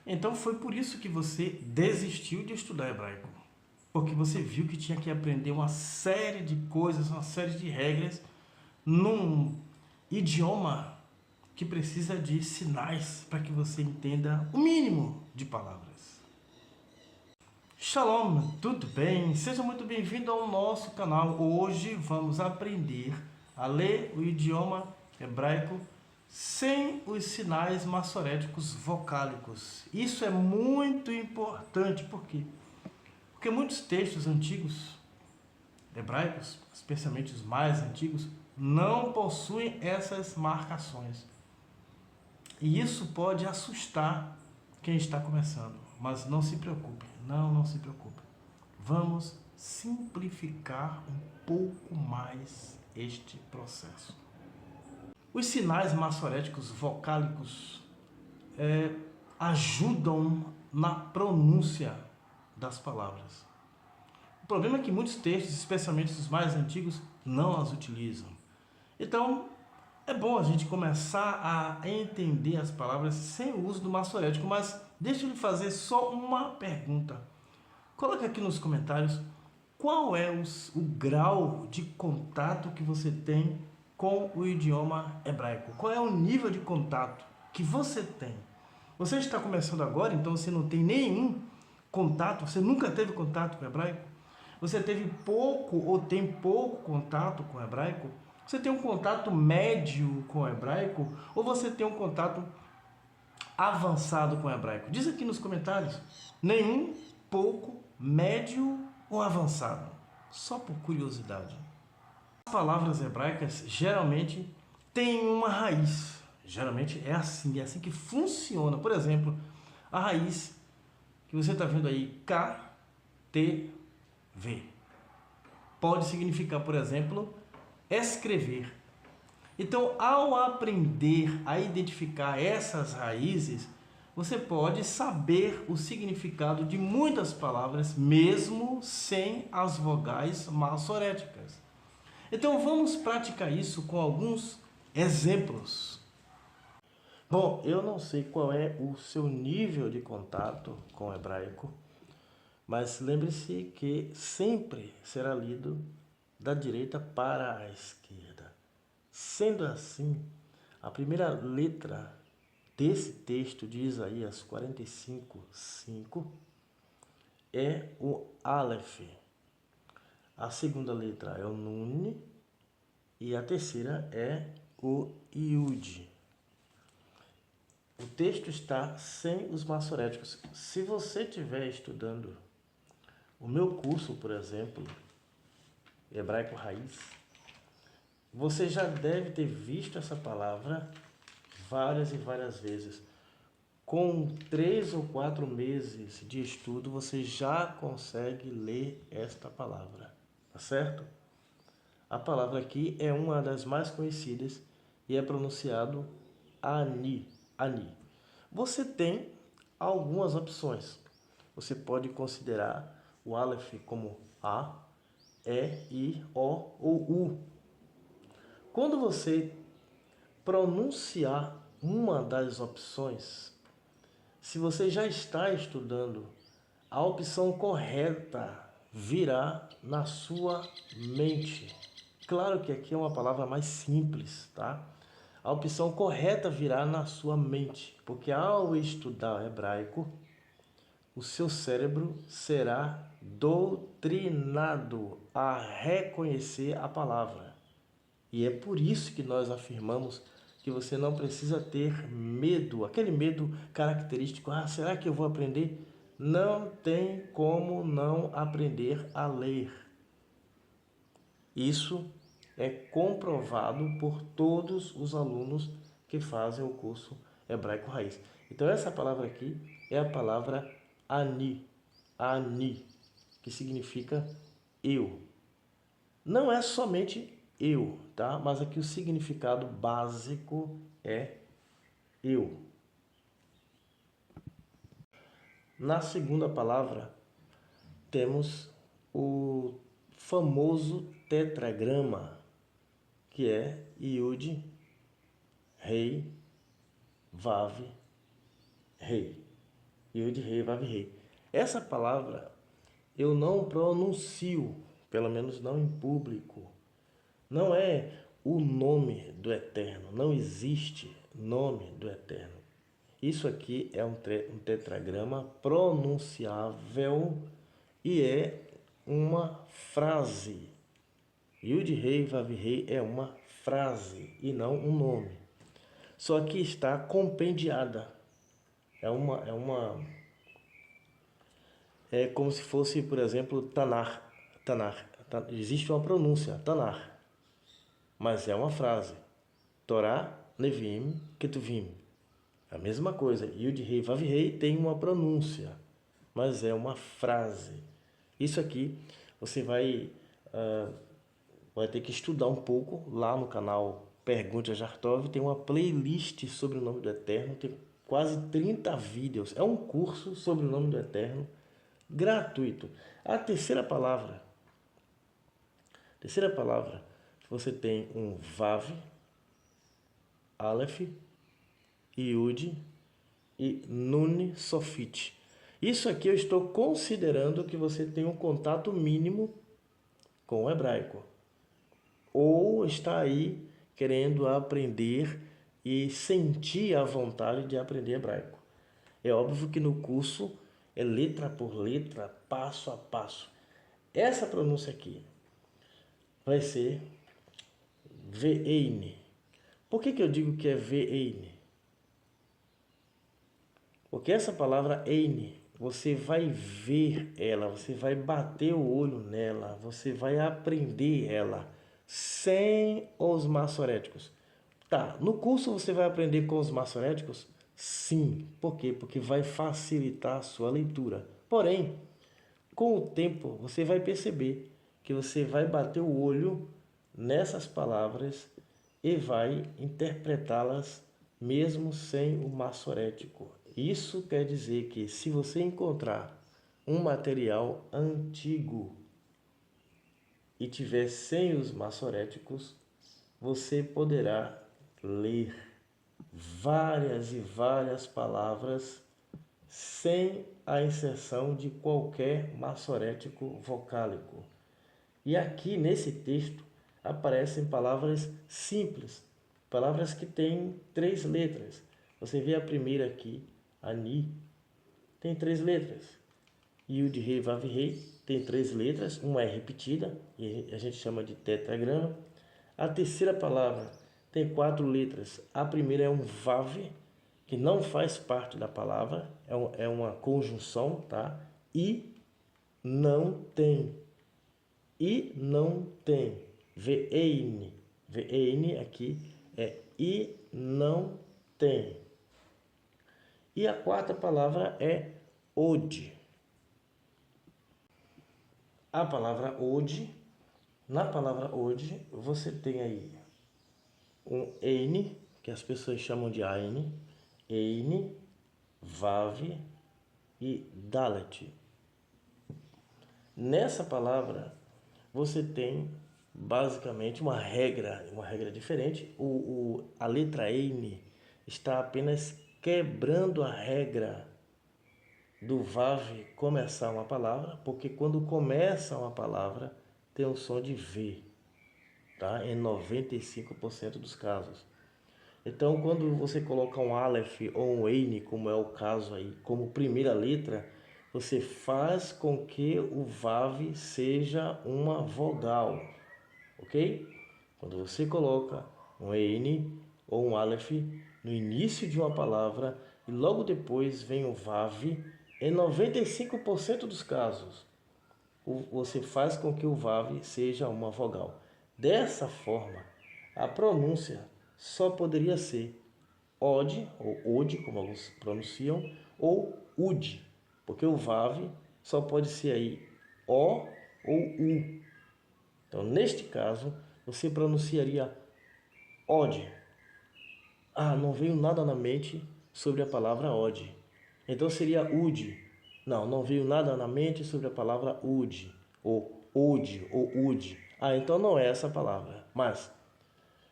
Então foi por isso que você desistiu de estudar hebraico. Porque você viu que tinha que aprender uma série de coisas, uma série de regras num idioma que precisa de sinais para que você entenda o mínimo de palavras. Shalom, tudo bem? Seja muito bem-vindo ao nosso canal. Hoje vamos aprender a ler o idioma hebraico sem os sinais maçoréticos vocálicos. Isso é muito importante, por quê? Porque muitos textos antigos hebraicos, especialmente os mais antigos, não possuem essas marcações. E isso pode assustar quem está começando. Mas não se preocupe, não se preocupe. Vamos simplificar um pouco mais este processo. Os sinais maçoréticos vocálicos ajudam na pronúncia das palavras. O problema é que muitos textos, especialmente os mais antigos, não as utilizam. Então, é bom a gente começar a entender as palavras sem o uso do maçorético, mas deixa eu lhe fazer só uma pergunta. Coloque aqui nos comentários qual é o grau de contato que você tem com o idioma hebraico. Qual é o nível de contato que você tem? Você está começando agora, então você não tem nenhum contato, você nunca teve contato com o hebraico? Você teve pouco ou tem pouco contato com o hebraico? Você tem um contato médio com o hebraico ou você tem um contato avançado com o hebraico? Diz aqui nos comentários. Nenhum, pouco, médio ou avançado? Só por curiosidade. As palavras hebraicas geralmente têm uma raiz. Geralmente é assim que funciona. Por exemplo, a raiz que você está vendo aí, KTV, pode significar, por exemplo, escrever. Então, ao aprender a identificar essas raízes, você pode saber o significado de muitas palavras, mesmo sem as vogais maçoréticas. Então, vamos praticar isso com alguns exemplos. Bom, eu não sei qual é o seu nível de contato com o hebraico, mas lembre-se que sempre será lido da direita para a esquerda. Sendo assim, a primeira letra desse texto de Isaías 45:5 é o Aleph. A segunda letra é o Nun e a terceira é o Yud. O texto está sem os maçoréticos. Se você estiver estudando o meu curso, por exemplo, Hebraico Raiz, você já deve ter visto essa palavra várias e várias vezes. Com 3 ou 4 meses de estudo, você já consegue ler esta palavra, tá certo? A palavra aqui é uma das mais conhecidas e é pronunciado Ani, Ani. Você tem algumas opções. Você pode considerar o Aleph como A, E, I, O ou U. Quando você pronunciar uma das opções, se você já está estudando, a opção correta virá na sua mente. Claro que aqui é uma palavra mais simples, tá? A opção correta virá na sua mente, porque ao estudar hebraico, o seu cérebro será doutrinado a reconhecer a palavra. E é por isso que nós afirmamos que você não precisa ter medo, aquele medo característico. Ah, será que eu vou aprender? Não tem como não aprender a ler. Isso é comprovado por todos os alunos que fazem o curso Hebraico Raiz. Então essa palavra aqui é a palavra Ani, Ani, que significa eu. Não é somente eu, tá? Mas aqui o significado básico é eu. Na segunda palavra, temos o famoso tetragrama, que é Yud, Rei, Vav, Rei. Yud, Rei, Vav, Rei. Essa palavra eu não pronuncio, pelo menos não em público. Não é o nome do Eterno, não existe nome do Eterno. Isso aqui é um tetragrama pronunciável e é uma frase. Yud, Rei, Vav, Rei é uma frase e não um nome. Só que está compendiada. É como se fosse, por exemplo, Tanar. Existe uma pronúncia, Tanar, mas é uma frase. Torá, Nevim, Ketuvim. A mesma coisa. Yud, Rei, Vav, Rei tem uma pronúncia, mas é uma frase. Isso aqui você vai ter que estudar um pouco lá no canal Pergunte a Jartov. Tem uma playlist sobre o nome do Eterno, tem quase 30 vídeos. É um curso sobre o nome do Eterno, gratuito. A terceira palavra, você tem um Vav, Aleph, Yud e Nun Sofit. Isso aqui eu estou considerando que você tem um contato mínimo com o hebraico, ou está aí querendo aprender e sentir a vontade de aprender hebraico. É óbvio que no curso é letra por letra, passo a passo. Essa pronúncia aqui vai ser Ve'ein. Por que eu digo que é Ve'ein? Porque essa palavra Ein, você vai ver ela, você vai bater o olho nela, você vai aprender ela sem os maçoréticos. Tá, no curso você vai aprender com os maçoréticos? Sim. Por quê? Porque vai facilitar a sua leitura. Porém, com o tempo, você vai perceber que você vai bater o olho nessas palavras e vai interpretá-las mesmo sem o maçorético. Isso quer dizer que se você encontrar um material antigo e tiver sem os maçoréticos, você poderá ler várias e várias palavras sem a inserção de qualquer maçorético vocálico. E aqui nesse texto aparecem palavras simples, palavras que têm 3 letras. Você vê a primeira aqui, Ani, tem 3 letras. Yud, Rei, Vav, Rei tem 3 letras, uma é repetida e a gente chama de tetragrama. A terceira palavra tem 4 letras. A primeira é um Vav, que não faz parte da palavra, é uma conjunção, tá? E não tem. E não tem. Ve'ein. Ve'ein aqui é e não tem. E a quarta palavra é od. A palavra od, na palavra od, você tem aí um ein, que as pessoas chamam de ain, ein, vav e dalet. Nessa palavra você tem basicamente uma regra diferente. A letra ein está apenas quebrando a regra do Vav começar uma palavra, porque quando começa uma palavra tem o som de V, tá? Em 95% dos casos. Então, quando você coloca um Aleph ou um Ein, como é o caso aí, como primeira letra, você faz com que o Vav seja uma vogal, ok? Quando você coloca um Ein ou um Aleph no início de uma palavra e logo depois vem o Vav, em 95% dos casos, você faz com que o Vav seja uma vogal. Dessa forma, a pronúncia só poderia ser Od, ou Od, como alguns pronunciam, ou Ud, porque o Vav só pode ser aí O ou U. Então, neste caso, você pronunciaria Od. Ah, não veio nada na mente sobre a palavra Od. Então seria Ud. Não veio nada na mente sobre a palavra Ud, ou Od, ou Ud. Ah, então não é essa palavra. Mas,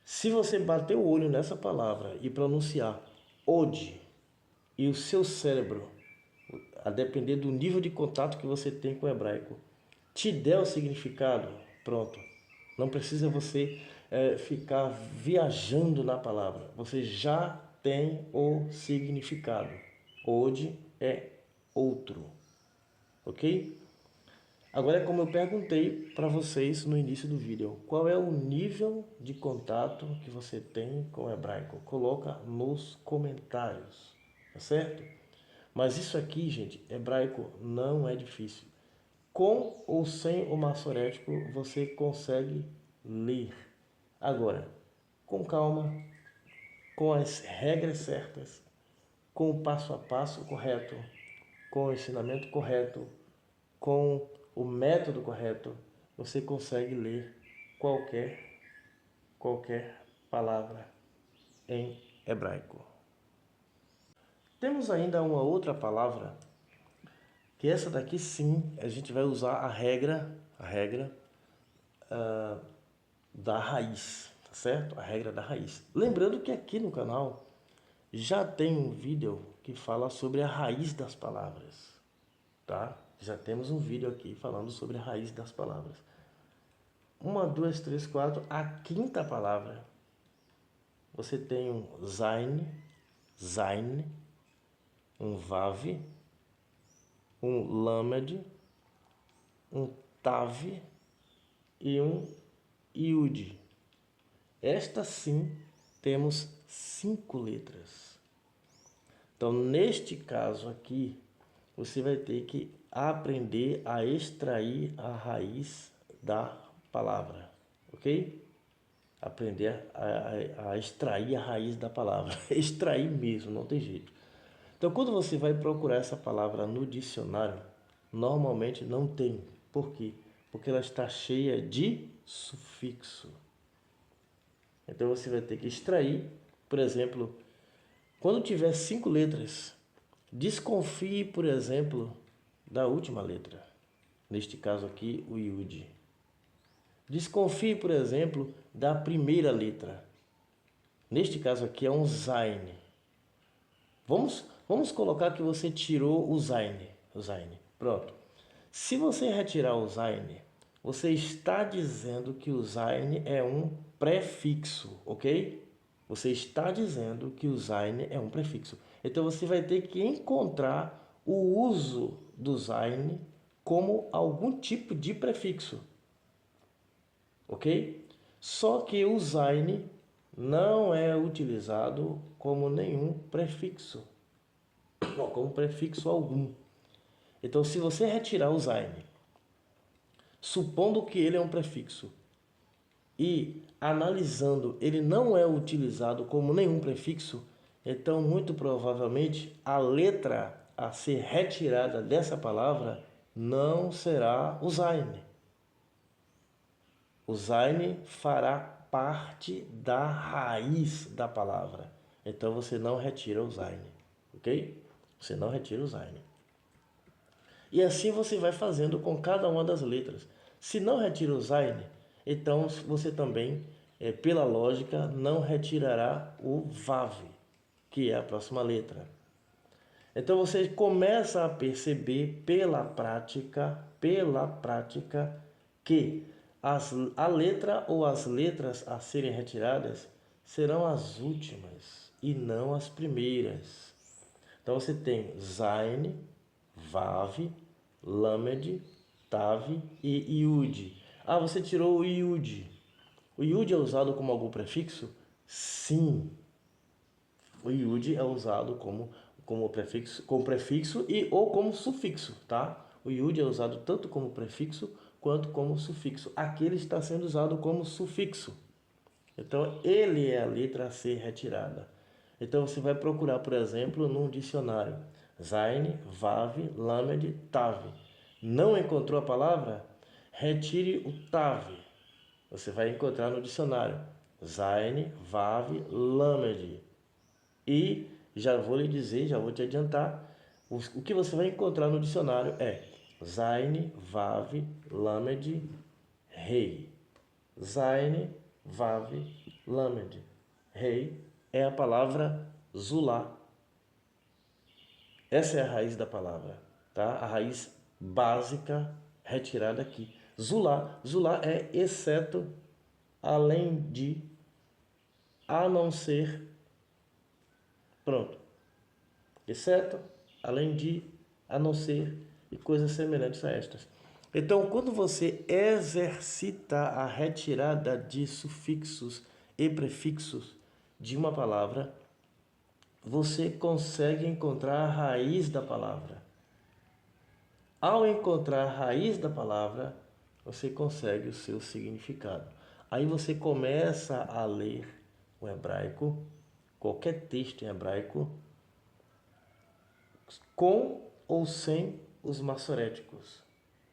se você bater o olho nessa palavra e pronunciar Od, e o seu cérebro a depender do nível de contato que você tem com o hebraico. Te der o significado, pronto. Não precisa você ficar viajando na palavra. Você já tem o significado. Hoje é outro. Ok? Agora é como eu perguntei para vocês no início do vídeo. Qual é o nível de contato que você tem com o hebraico? Coloca nos comentários. Tá certo? Mas isso aqui, gente, hebraico não é difícil. Com ou sem o maçorético, você consegue ler. Agora, com calma, com as regras certas, com o passo a passo correto, com o ensinamento correto, com o método correto, você consegue ler qualquer palavra em hebraico. Temos ainda uma outra palavra, que essa daqui sim, a gente vai usar a regra da raiz, tá certo? A regra da raiz. Lembrando que aqui no canal já tem um vídeo que fala sobre a raiz das palavras, tá? Já temos um vídeo aqui falando sobre a raiz das palavras. 1, 2, 3, 4, a quinta palavra. Você tem um Zain, um Vav, um Lamed, um Tav e um Yud. Esta sim temos 5 letras. Então, neste caso aqui, você vai ter que aprender a extrair a raiz da palavra, ok? Aprender a extrair a raiz da palavra. Extrair mesmo, não tem jeito. Então, quando você vai procurar essa palavra no dicionário, normalmente não tem. Por quê? Porque ela está cheia de sufixo. Então, você vai ter que extrair, por exemplo, quando tiver 5 letras, desconfie, por exemplo, da última letra. Neste caso aqui, o Yud. Desconfie, por exemplo, da primeira letra. Neste caso aqui é um Zain. Vamos colocar que você tirou o Zain. Pronto. Se você retirar o Zain, você está dizendo que o Zain é um prefixo, ok? Você está dizendo que o Zain é um prefixo. Então você vai ter que encontrar o uso do Zain como algum tipo de prefixo, ok? Só que o Zain não é utilizado como nenhum prefixo, não, como prefixo algum. Então, se você retirar o Zain, supondo que ele é um prefixo, e analisando ele não é utilizado como nenhum prefixo, então muito provavelmente a letra a ser retirada dessa palavra não será o Zain. O Zain fará parte da raiz da palavra. Então você não retira o Zain, ok? Você não retira o Zain. E assim você vai fazendo com cada uma das letras. Se não retira o Zain, então você também, pela lógica, não retirará o Vav, que é a próxima letra. Então você começa a perceber pela prática que a letra ou as letras a serem retiradas serão as últimas e não as primeiras. Então você tem Zain, Vav, Lamed, Tav e Yud. Ah, você tirou o Yud. O Yud é usado como algum prefixo? Sim. O Yud é usado como prefixo e ou como sufixo, tá? O Yud é usado tanto como prefixo quanto como sufixo. Aqui ele está sendo usado como sufixo. Então, ele é a letra a ser retirada. Então, você vai procurar, por exemplo, num dicionário. Zain, Vav, Lamed, Tav. Não encontrou a palavra? Retire o Tav. Você vai encontrar no dicionário. Zain, Vav, Lamed. E já vou lhe dizer, já vou te adiantar, o que você vai encontrar no dicionário é Zain, Vav, Lamed, Rei. Zain, Vav, Lamed, Rei é a palavra Zulá. Essa é a raiz da palavra, tá? A raiz básica retirada aqui. Zulá. Zulá é exceto, além de, a não ser. Pronto. Exceto, além de, a não ser e coisas semelhantes a estas. Então, quando você exercita a retirada de sufixos e prefixos de uma palavra, você consegue encontrar a raiz da palavra. Ao encontrar a raiz da palavra, você consegue o seu significado. Aí você começa a ler o hebraico, qualquer texto em hebraico, com ou sem os maçoréticos.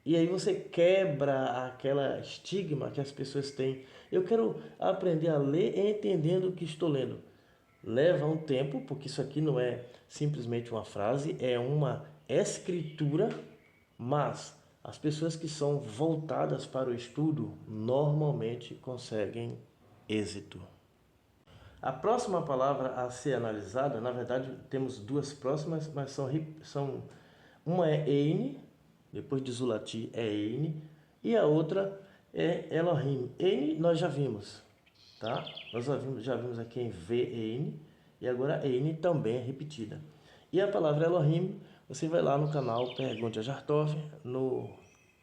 E aí você quebra aquela estigma que as pessoas têm. Eu quero aprender a ler entendendo o que estou lendo. Leva um tempo, porque isso aqui não é simplesmente uma frase, é uma escritura, mas as pessoas que são voltadas para o estudo normalmente conseguem êxito. A próxima palavra a ser analisada, na verdade temos duas próximas, mas são uma é Eine, depois de Zulati é Eine, e a outra é Elohim. Eine nós já vimos, tá? Nós já vimos aqui em V-Eine, e agora Eine também é repetida. E a palavra Elohim, você vai lá no canal Pergunte a Jartov,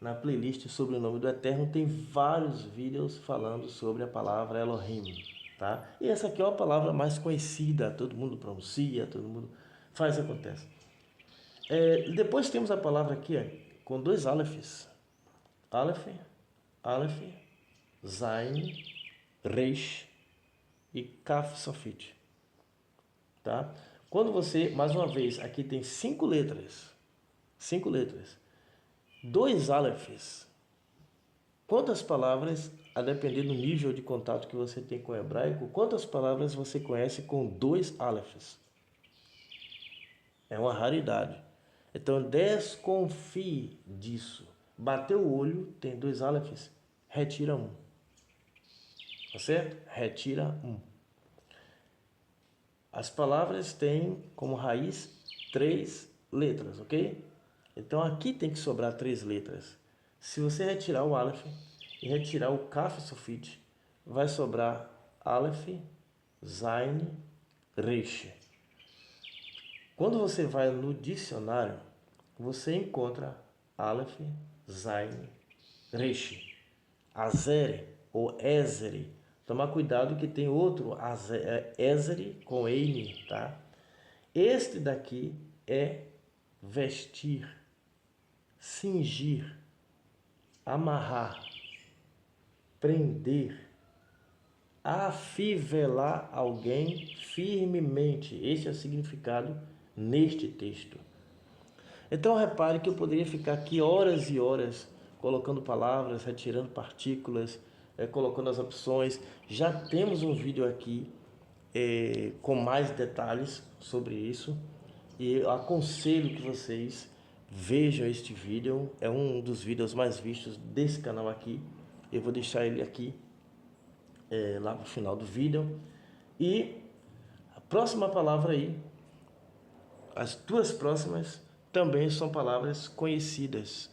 na playlist sobre o nome do Eterno, tem vários vídeos falando sobre a palavra Elohim, tá? E essa aqui é uma palavra mais conhecida, todo mundo pronuncia, todo mundo faz, acontece. Depois temos a palavra aqui, com dois alefes. Aleph, Aleph, Zain, Reish e Kaf Sofit, tá? Quando você, mais uma vez, aqui tem 5 letras, 2 alefes. Quantas palavras, a depender do nível de contato que você tem com o hebraico, quantas palavras você conhece com 2 alefes? É uma raridade. Então, desconfie disso. Bateu o olho, tem 2 alefes, retira 1. Tá certo? Retira 1. As palavras têm como raiz 3 letras, ok? Então, aqui tem que sobrar 3 letras. Se você retirar o Aleph e retirar o Kaf Sofit, vai sobrar Aleph, Zain, Resh. Quando você vai no dicionário, você encontra Aleph, Zain, Resh. Azere ou Ezere. Tomar cuidado que tem outro Ezere com Eine, tá? Este daqui é vestir, cingir, amarrar, prender, afivelar alguém firmemente. Este é o significado neste texto. Então repare que eu poderia ficar aqui horas e horas colocando palavras, retirando partículas, colocando as opções. Já temos um vídeo aqui com mais detalhes sobre isso. E eu aconselho que vocês vejam este vídeo. É um dos vídeos mais vistos desse canal aqui. Eu vou deixar ele aqui lá no final do vídeo. E a próxima palavra aí, as duas próximas, também são palavras conhecidas.